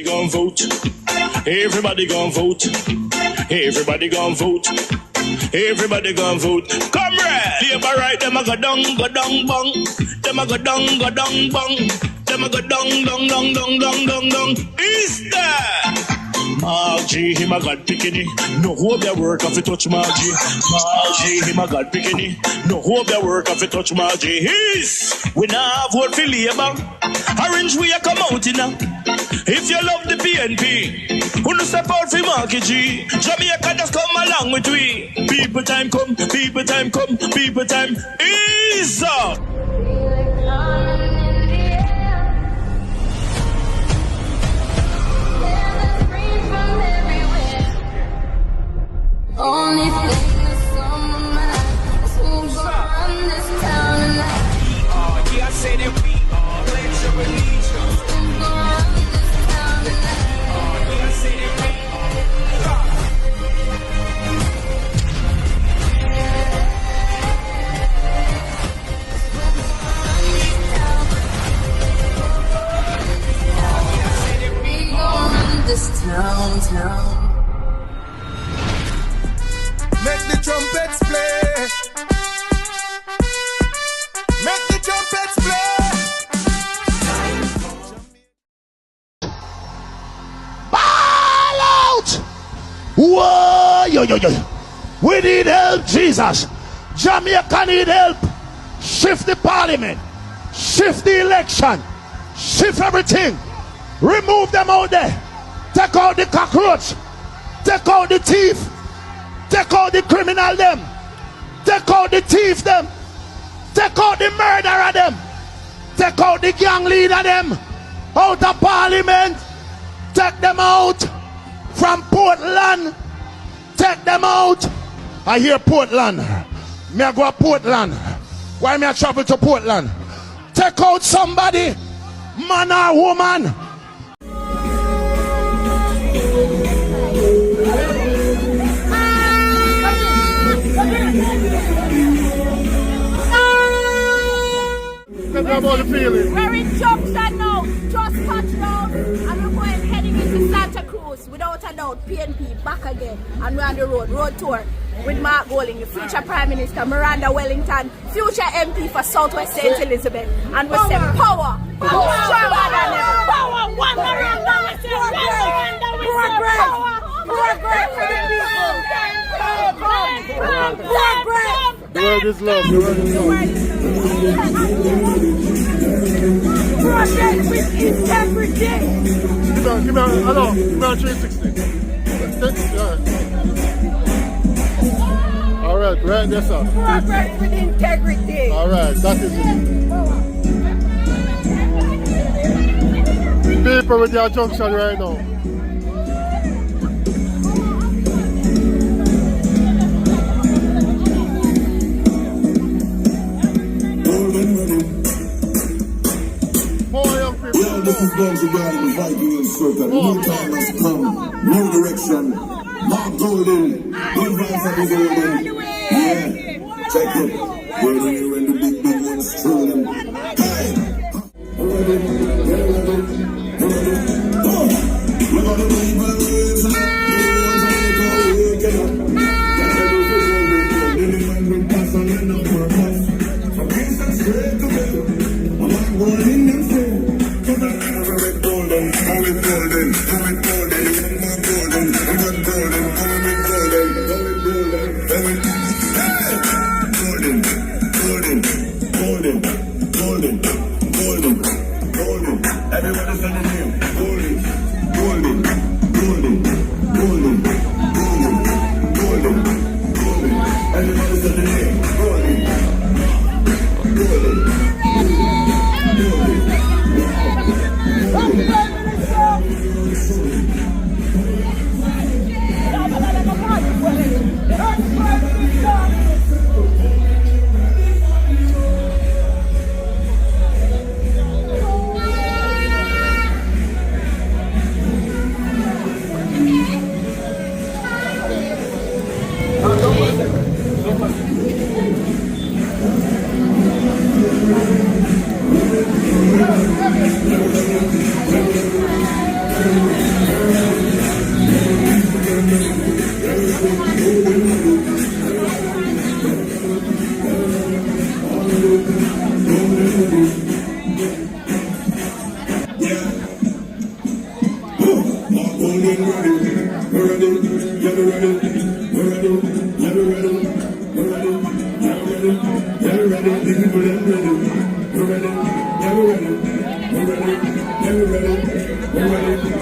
Gon' vote. Everybody gon' vote. Everybody gon' vote. Everybody gon' vote. Comrade! Labor right, them a go down, bang. Them a go down, bang. Them a go down. Is that? Margie, him a God picking. No hope their work if you touch Margie. Margie, him a God picking. No hope their work if you touch Margie. We now vote for Labour. Orange we a come out in now. If you love the PNP, who no step out for Marky G. Jamaica just come along with we. People time come, people time come, people time is up. Only thing that's on my mind is who's gonna run this town tonight. Yeah, I say that we are. Pledge your allegiance. Who's gonna run this town tonight? Yeah, I say that we are. We gonna run this town. Make the trumpets play. Make the trumpets play. Ball out! Whoa, yo. We need help, Jesus. Jamaica need help. Shift the parliament. Shift the election. Shift everything. Remove them out there. Take out the cockroach. Take out the thief. Take out the criminal them. Take out the thief them. Take out the murderer them. Take out the gang leader them. Out of parliament. Take them out. From Portland. Take them out. I hear Portland. Me I go to Portland. Why me I travel to Portland? Take out somebody. Man or woman. About the feeling. We're in Junction now, just touched down, and we're going heading into Santa Cruz. Without a doubt, PNP back again, and we're on the road tour with Mark Golding, the future Prime Minister, Miranda Wellington, future MP for Southwest St. Elizabeth, and we say power, stronger than ever. Power, one Miranda, we say progress for the people. Progress. The word is love. The word is love. Progress with integrity. Give me a 360. All right, right there, sir. Progress with integrity. All right, that is it. People with your junction right now. This is going to guide the Viking circle. New time has come. New direction. Mark Golden. Good vibes of the Golden. Yeah. Check it. Golden when the big ones strolling. Hey! We're gonna leave the waves and the ones that go again. From east and straight to west. I'm like warning them through. Golden, everybody say the name. Everybody say the name. golden ready. We're ready, yeah, we're ready. We're ready, yeah, we're ready. We're ready, yeah, we're ready. Yeah, we're ready, the people them ready. We're ready, yeah, we're ready. We're ready, yeah, we're ready. We're ready.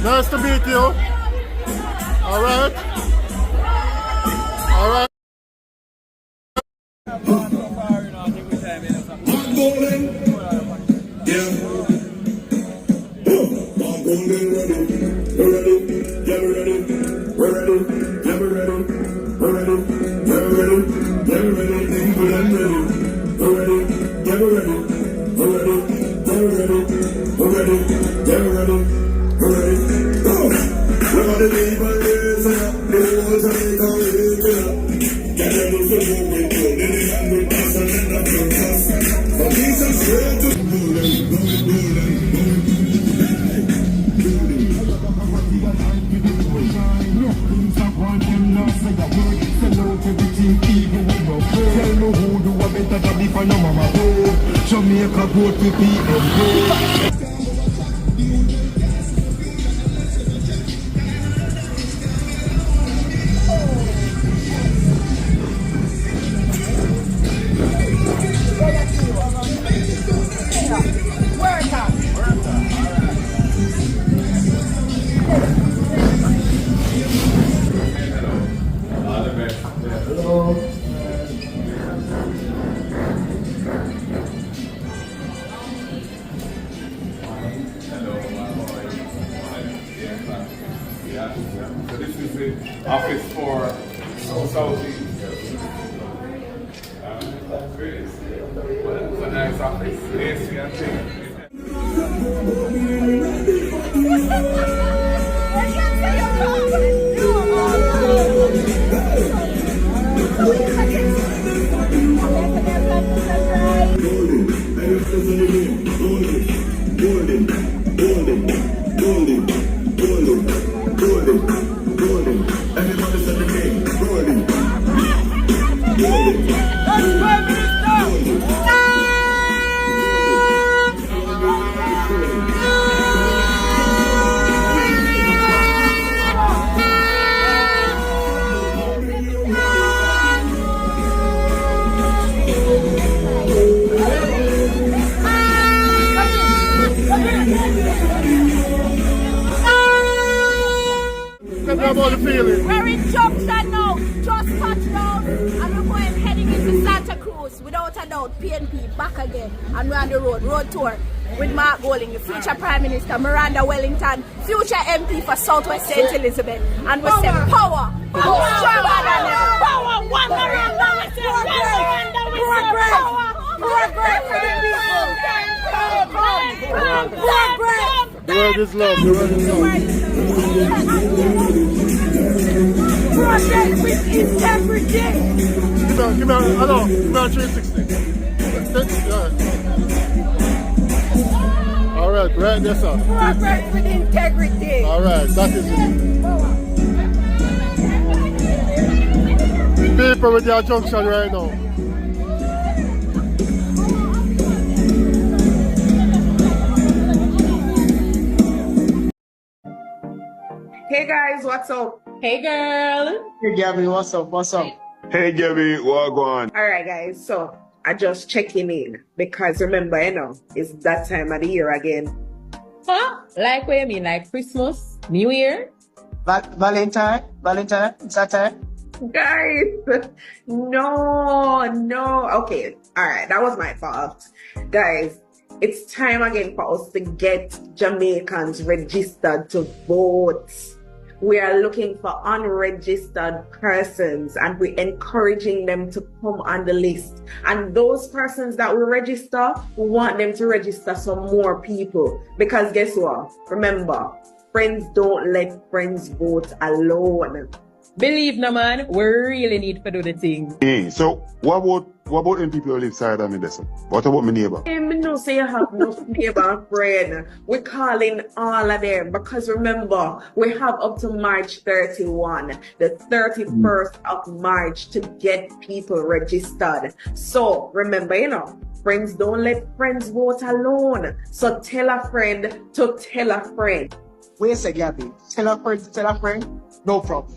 Nice to meet you. All right. All right. Golden, yeah. Golden ready. We're ready, yeah, we're ready. We're ready, yeah, we're ready. We're ready, yeah, we're ready. Yeah, we're ready, the people them ready. We're ready, yeah, we're ready. We're ready, yeah, we're ready. We're ready, yeah, we're ready. We're ready. Look at the people there, say, the whole time come here. Get ready for moving, then they hand with us and then up your pass. But these are straight to Jamaica go to PMO. So this is the office for Southeast. Well, it's a nice office. AC and things. Everybody said the name, golden. about the feeling? We're in Junction now, just touched down, and we're going heading into Santa Cruz. Without a doubt, PNP back again, and we're on the road tour with Mark Golding, the future Prime Minister, Miranda Wellington, future MP for Southwest St. Elizabeth, and we say power, stronger than ever. Power, one Miranda, we say Miranda, we say power, progress for the people. The word is love, the word is love. Progress with integrity. Give me a 360. Alright, right there, sir. Progress with integrity. Alright, that is it. People with their junction right now. Hey guys, what's up? Hey girl. Hey Gabby, what's up? What's up? Hey, Gabby, what going? Alright guys, so I just checking in because remember, it's that time of the year again. Huh? Like what you mean? Like Christmas? New Year? Valentine? It's that time? Guys, no. Okay, alright, that was my fault. Guys, it's time again for us to get Jamaicans registered to vote. We are looking for unregistered persons and we're encouraging them to come on the list. And those persons that we register, we want them to register some more people. Because guess what? Remember, friends don't let friends vote alone. Believe no man, we really need to do the thing. Hey, so what about them people who live side of me, Bess? What about my neighbor? I no say you have no neighbor friend. We're calling all of them because remember, we have up to March 31, the 31st of March to get people registered. So remember, friends don't let friends vote alone. So tell a friend to tell a friend. Wait a second, Gabby. Tell a friend to tell a friend? No problem.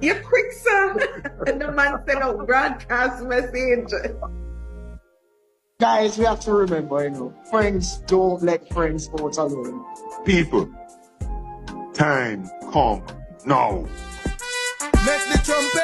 You're quick, sir. And the man sent out broadcast message. Guys, we have to remember, friends don't let friends vote alone. People, time come now. Let the trumpet